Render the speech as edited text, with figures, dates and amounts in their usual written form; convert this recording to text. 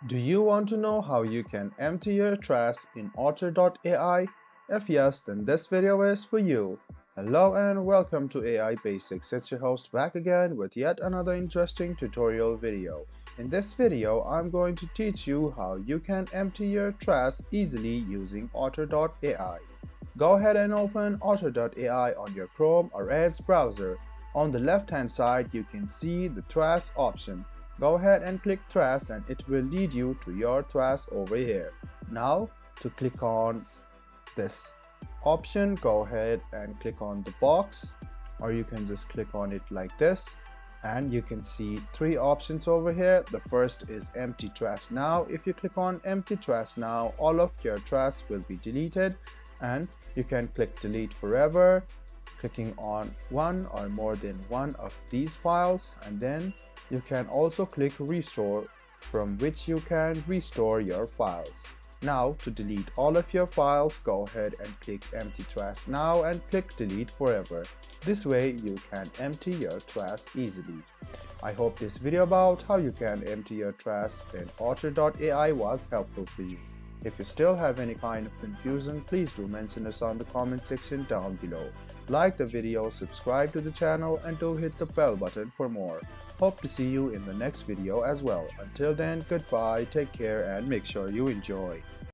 Do you want to know how you can empty your trash in Otter AI? If yes, then this video is for you. Hello and welcome to AI Basics. It's your host back again with yet another interesting tutorial video. In this video, I'm going to teach you how you can empty your trash easily using Otter AI. Go ahead and open Otter AI on your Chrome or Edge browser. On the left hand side, you can see the trash option. Go ahead and click trash and it will lead you to your trash over here. Now to click on this option, go ahead and click on the box, or you can just click on it like this, and you can see three options over here. The first is empty trash now. If you click on empty trash now, all of your trash will be deleted, and you can click delete forever, clicking on one or more than one of these files, and then you can also click restore, from which you can restore your files. Now to delete all of your files, go ahead and click empty trash now and click delete forever. This way you can empty your trash easily. I hope this video about how you can empty your trash in Otter AI was helpful for you. If you still have any kind of confusion, please do mention us on the comment section down below. Like the video, subscribe to the channel, and do hit the bell button for more. Hope to see you in the next video as well. Until then, goodbye, take care, and make sure you enjoy.